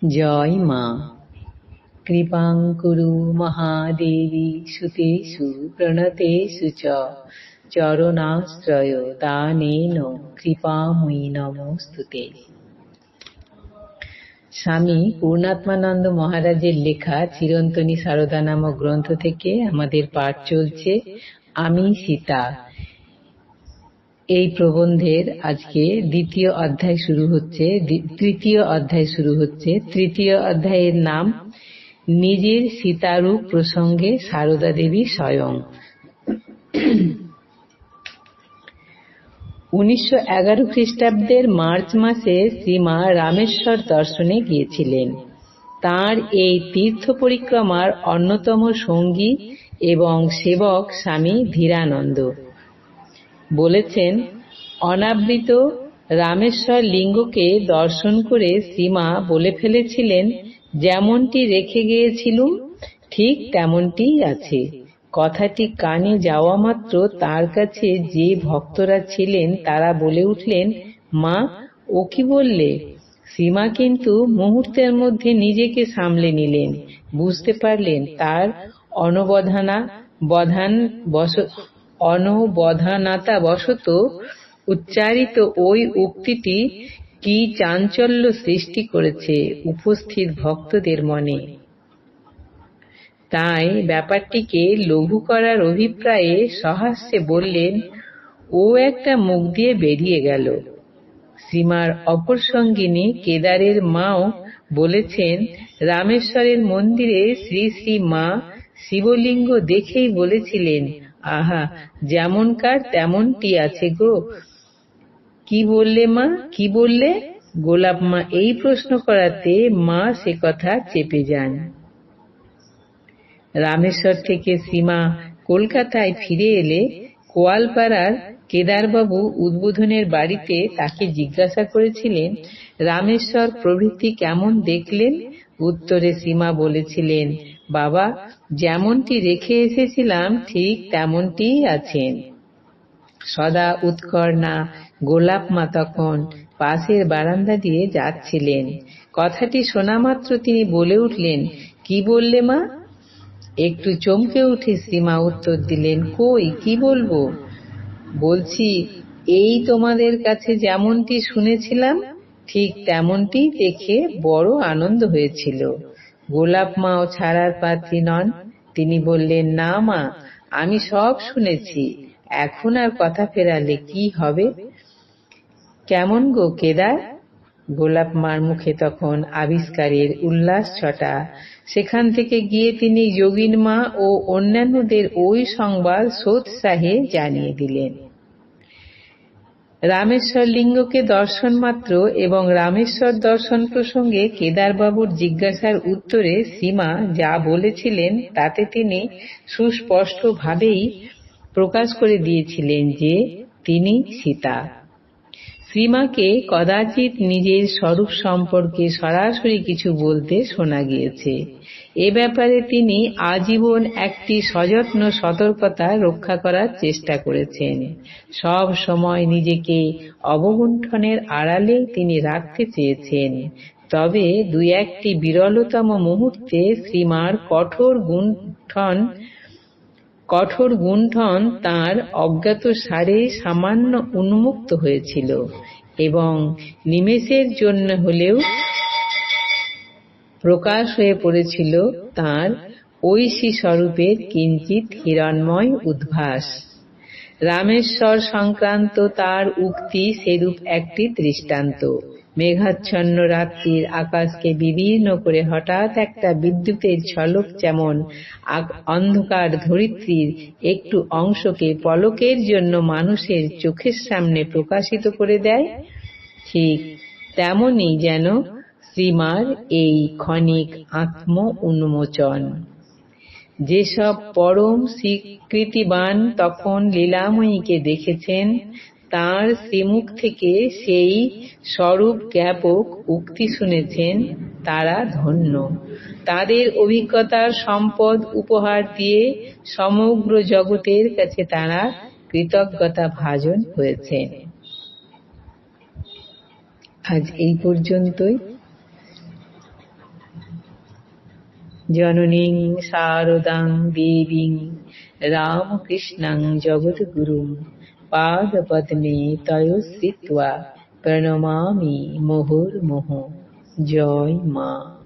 জয় মা। কৃপাং কুরু মহাদেবী সুতেষু প্রণতেষু চ চরণাশ্রয় দানেন কৃপাময়ী নমস্তুতে। স্বামী পূর্ণাত্মানন্দ মহারাজের লেখা চিরন্তনী সারদা নামক গ্রন্থ থেকে আমাদের পাঠ চলছে আমি সীতা। এই প্রবন্ধের আজকে তৃতীয় অধ্যায় শুরু হচ্ছে। তৃতীয় অধ্যায়ের নাম নিজের সীতারূপ প্রসঙ্গে সারদা দেবী স্বয়ং। 1911 খ্রিস্টাব্দের মার্চ মাসে শ্রীমা রামেশ্বর দর্শনে গিয়েছিলেন। তাঁর এই তীর্থ পরিক্রমার অন্যতম সঙ্গী এবং সেবক স্বামী ধীরানন্দ। বলেছেন, অনাবৃত রামেশ্বর লিঙ্গকে দর্শন করে শ্রীমা বলে ফেলেছিলেন, যেমনটি রেখে গিয়েছিলুম ঠিক তেমনটিই আছে। কথাটি কানে যাওয়া মাত্র তার কাছে যে ভক্তরা ছিলেন তারা বলে উঠলেন, মা, ও কি বললে? শ্রীমা কিন্তু মুহূর্তের মধ্যে নিজেকে সামলে নিলেন। বুঝতে পারলেন তার অনবধানতা বশত উচ্চারিত ওই উক্তিটি কি চাঞ্চল্য সৃষ্টি করেছে উপস্থিত ভক্তদের মনে। তাই ব্যাপারটিকে লঘু করার অভিপ্রায়ে সহাস্যে বললেন, ও একটা মুখ দিয়ে বেরিয়ে গেল। শ্রীমার অপর সঙ্গিনী কেদারের মাও বলেছেন, রামেশ্বরের মন্দিরে শ্রী শ্রী মা শিবলিঙ্গ দেখেই বলেছিলেন, আহা, যেমনকার তেমনটি আছে গো। কি বললে মা, কি বললে? গোলাপ মা এই প্রশ্ন করাতে মা সে কথা চেপে যান। রামেশ্বর থেকে শ্রীমা কলকাতায় ফিরে এলে কোয়ালপাড়ার কেদারবাবু উদ্বোধনের বাড়িতে তাকে জিজ্ঞাসা করেছিলেন, রামেশ্বর প্রভৃতি কেমন দেখলেন? উত্তরে শ্রীমা বলেছিলেন, বাবা, যেমনটি রেখে এসেছিলাম ঠিক তেমনটিই আছেন। সদা উৎকর্ণা গোলাপ মা তখন পাশের বারান্দা দিয়ে যাচ্ছিলেন। কথাটি শোনা মাত্র তিনি বলে উঠলেন, কি বললে মা? একটু চমকে উঠে শ্রীমা উত্তর দিলেন, কই, কি বলবো? বলছি, এই তোমাদের কাছে যেমনটি শুনেছিলাম ঠিক তেমনটি দেখে বড় আনন্দ হয়েছিল। গোলাপ মাও ছাড়ার পাত্রী নন। তিনি বললেন, না মা, আমি সব শুনেছি, এখন আর কথা ফেরালে কি হবে? কেমন গো কেদার? গোলাপ মার মুখে তখন আবিষ্কারের উল্লাস ছটা। সেখান থেকে গিয়ে তিনি যোগিন মা ও অন্যান্যদের ওই সংবাদ সোৎসাহে জানিয়ে দিলেন। রামেশ্বর লিঙ্গকে দর্শন মাত্র এবং রামেশ্বর দর্শন প্রসঙ্গে কেদারবাবুর জিজ্ঞাসার উত্তরে শ্রীমা যা বলেছিলেন তাতে তিনি সুস্পষ্টভাবেই প্রকাশ করে দিয়েছিলেন যে তিনি সীতা। শ্রীমাকে কদাচিৎ নিজের স্বরূপ সম্পর্কে সরাসরি কিছু বলতে শোনা গিয়েছে। এ ব্যাপারে তিনি আজীবন একটি সযত্ন সতর্কতা রক্ষা করার চেষ্টা করেছেন। সব সময় নিজেকে অবগুণ্ঠনের আড়ালে তিনি রাখতে চেয়েছেন। তবে দুই একটি বিরলতম মুহূর্তে শ্রীমার কঠোর গুণ্ঠন তাঁর অজ্ঞাতসারে সামান্য উন্মুক্ত হয়েছিল এবং নিমেষের জন্য হলেও প্রকাশ হয়ে পড়েছিল তাঁর ঐশী স্বরূপের কিঞ্চিৎ হিরণ্ময় উদ্ভাস। রামেশ্বর সংক্রান্ত তাঁর উক্তি সেরূপ একটি দৃষ্টান্ত। মেঘাচ্ছন্ন রাত্রির আকাশকে বিদীর্ণ করে হঠাৎ একটা বিদ্যুতের ঝলক যেমন অন্ধকার ধরিত্রীর একটু অংশকে পলকের জন্য মানুষের চোখের সামনে প্রকাশিত করে দেয়, ঠিক তেমনি যেন শ্রীমার এই ক্ষণিক আত্ম উন্মোচন। যেসব পরম স্বীকৃতিবান তখন লীলাময়ীকে দেখেছেন, তাঁর শ্রীমুখ থেকে সেই স্বরূপ জ্ঞাপক উক্তি শুনেছেন, তারা ধন্য। তাদের অভিজ্ঞতার সম্পদ উপহার দিয়ে সমগ্র জগতের কাছে তাঁরা কৃতজ্ঞতা ভাজন হয়েছেন। আজ এই পর্যন্তই। জননীং শারদাং দেবীং রামকৃষ্ণং জগদ্গুরুং পাদপদ্মে তয় স্থিত্বা প্রণমামি মুহুর্মুহুঃ। জয় মা।